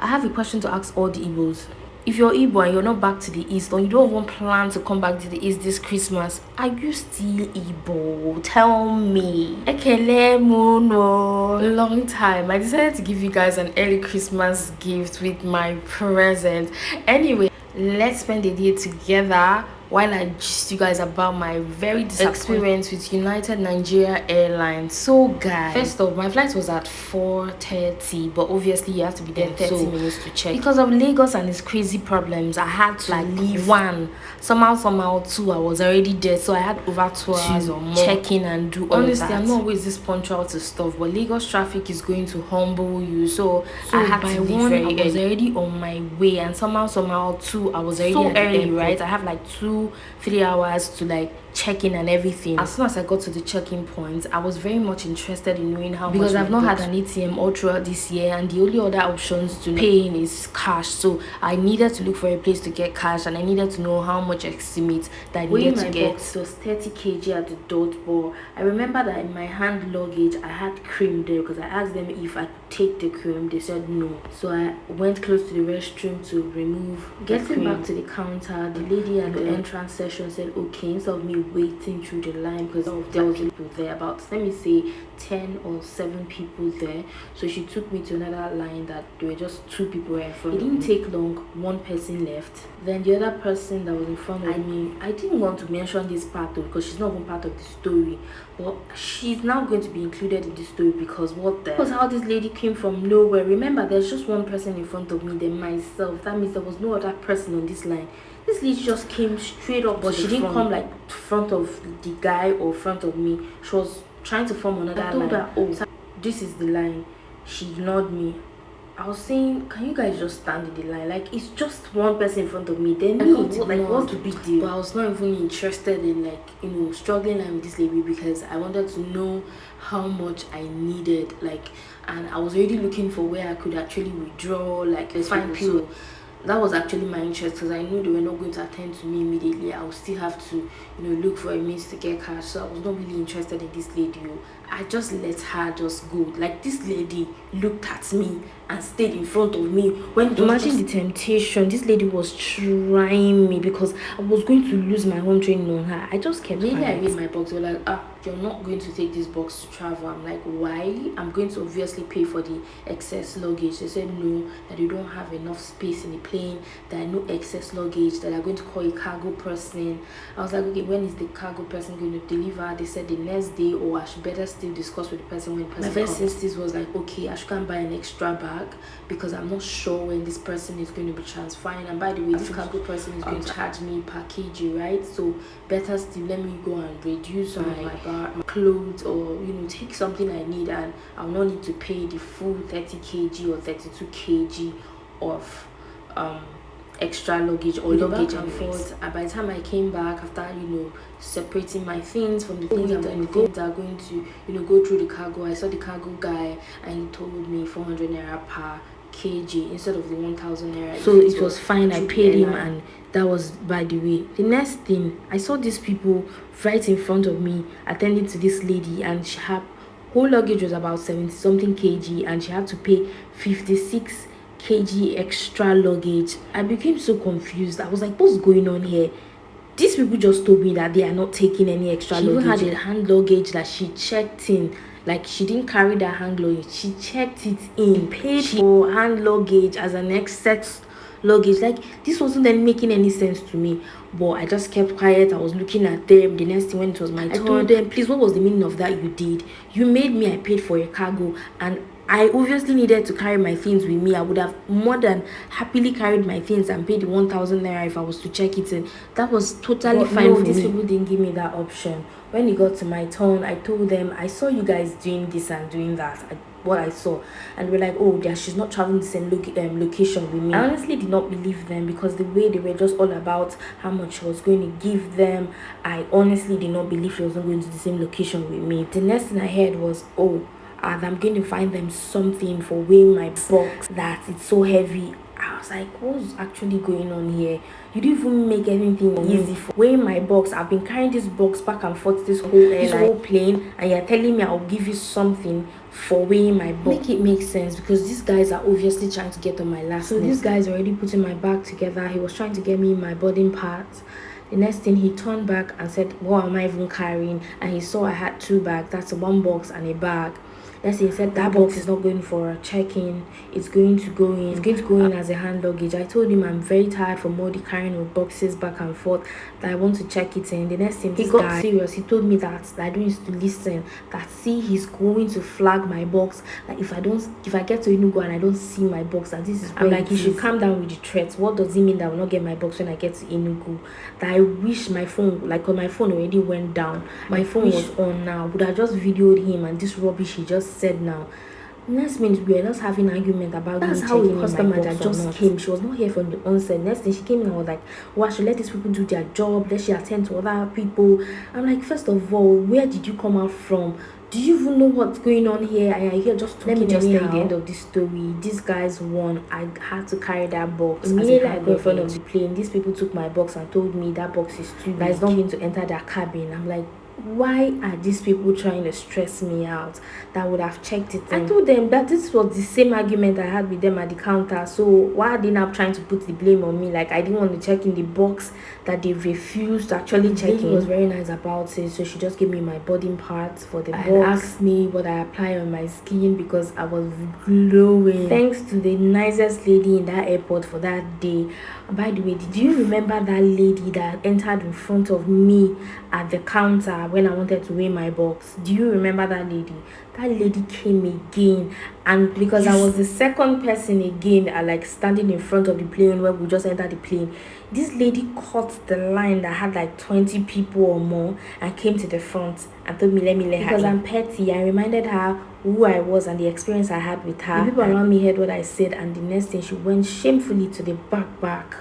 I have a question to ask all the Igbos. If you're Igbo and you're not back to the East, or you don't even plan to come back to the East this Christmas, are you still Igbo? Tell me. Ekele Muno. Long time. I decided to give you guys an early Christmas gift with my present. Anyway, let's spend the day together while I gist you guys about my very experience with United Nigeria Airlin. So guys, first off, my flight was at 4:30, but obviously you have to be there 30 minutes to check. Because of Lagos and its crazy problems, I had to leave 1. Somehow 2, I was already there, so I had over 2 hours or more check in and do all honestly that. I'm not always this punctual to stuff, but Lagos traffic is going to humble you, so I had to leave very early. I was already on my way, and somehow 2, I was already so early, right? I have like 2-3 hours to like check in and everything. As soon as I got to the check-in point, I was very much interested in knowing how because much I've not had an ATM all throughout this year, and the only other options to paying is cash, so I needed to look for a place to get cash, and I needed to know how much estimate that I needed to get. Box was 30 kg at the dot, but I remember that in my hand luggage I had cream there because I asked them if I could take the cream. They said no, so I went close to the restroom to remove. Getting back to the counter, the lady at the entrance session said okay, instead of me waiting through the line because there was people there, about let me say 10 or 7 people there, so she took me to another line that there were just 2 people in front. It didn't take long, 1 person left, then the other person that was in front of me, I didn't want to mention this part though because she's not even part of the story, but she's now going to be included in the story because what the was how this lady came from nowhere. Remember, there's just 1 person in front of me, then myself. That means there was no other person on this line. This lady just came straight up, but she didn't come like front of the guy or front of me. She was trying to form another line. I told her, oh, this is the line. She ignored me. I was saying, can you guys just stand in the line? Like, it's just 1 person in front of me. Then me, like, what's the big deal? But I was not even interested in, like, you know, struggling with this lady because I wanted to know how much I needed, like, and I was already looking for where I could actually withdraw, like, find people. That was actually my interest because I knew they were not going to attend to me immediately. I would still have to, you know, look for a means to get cash. So I was not really interested in this lady. I just let her just go. Like, this lady looked at me and stayed in front of me. When imagine the temptation. This lady was trying me because I was going to lose my home training on her. I just kept quiet. I made my box. They were like, you're not going to take this box to travel. I'm like, why? I'm going to obviously pay for the excess luggage. They said no, that you don't have enough space in the plane, there are no excess luggage, that are going to call a cargo person. I was like, okay, when is the cargo person going to deliver? They said the next day, or I should better still discuss with the person when the person comes. My first instinct was like, okay, I should come buy an extra bag because I'm not sure when this person is going to be transferring, and by the way, this cargo person is going to charge me per kg, right? So better still let me go and reduce my clothes, or you know, take something I need, and I'll not need to pay the full 30 kg or 32 kg of extra luggage or luggage and forth. And by the time I came back, after you know separating my things from the things that are going to you know go through the cargo, I saw the cargo guy and he told me 400 naira per kg instead of the 1,000 naira. So it was fine. I paid him, and that was by the way. The next thing, I saw these people right in front of me attending to this lady, and she had whole luggage was about 70 something kg, and she had to pay 56 kg extra luggage. I became so confused. I was like, what's going on here? These people just told me that they are not taking any extra luggage. She even had a hand luggage that she checked in. Like, she didn't carry that hand luggage, she checked it in, paid for hand luggage as an excess luggage. Like, this wasn't then making any sense to me, but I just kept quiet. I was looking at them. The next thing, when it was my turn, I told them, please, what was the meaning of that you did? You made me, I paid for your cargo, and I obviously needed to carry my things with me. I would have more than happily carried my things and paid the 1,000 naira if I was to check it in. That was totally fine for me. These people didn't give me that option. When it got to my turn, I told them, I saw you guys doing this and doing that. What I saw, and they were like, oh yeah, she's not traveling the same location with me. I honestly did not believe them because the way they were just all about how much she was going to give them, I honestly did not believe she wasn't going to the same location with me. The next thing I heard was, oh, and I'm going to find them something for weighing my box that it's so heavy. was like, what's actually going on here? You didn't even make anything easy for weighing my box. I've been carrying this box back and forth this whole plane, and you're telling me I'll give you something for weighing my box. Make it make sense, because these guys are obviously trying to get on my last nerve. So this guy's already putting my bag together. He was trying to get me my boarding parts. The next thing, he turned back and said, what am I even carrying? And he saw I had 2 bags. That's one box and a bag. Next thing, he said that box is not going for a check-in. It's going to go in as a hand luggage. I told him I'm very tired from all the carrying of boxes back and forth, that I want to check it in. The next thing, he got serious. He told me that I don't need to listen, that see, he's going to flag my box. Like if I get to Enugu and I don't see my box, that this is where I'm like, you should calm down with the threats. What does it mean that I will not get my box when I get to Enugu? That I wish my phone, like when my phone already went down, my phone was on now, would have just videoed him and this rubbish he just said now. Next minute, we were just having an argument about that's how the customer that just came. She was not here from the onset. Next thing, she came in and was like, well, I should let these people do their job, let she attend to other people. I'm like, first of all, where did you come out from? Do you even know what's going on here? And you're here just talking. Let me just tell you the end of this story. These guys won. I had to carry that box. Immediately I got in front of the plane, these people took my box and told me that box is too big, that it's not going to enter their cabin. I'm like, why are these people trying to stress me out? That would have checked it in. I told them that this was the same argument I had with them at the counter, so why are they now trying to put the blame on me? Like I didn't want to check in the box that they refused to actually check in. She was very nice about it, so she just gave me my boarding parts for the box. And asked me what I apply on my skin because I was glowing. Thanks to the nicest lady in that airport for that day. And by the way, did you remember that lady that entered in front of me at the counter when I wanted to weigh my box? Do you remember that lady? That lady came again, and because I was the second person again, like standing in front of the plane where we just entered the plane, this lady cut the line that had like 20 people or more and came to the front and told me let her in. Because I'm petty, I reminded her who I was and the experience I had with her. The people around me heard what I said, and the next thing, she went shamefully to the back.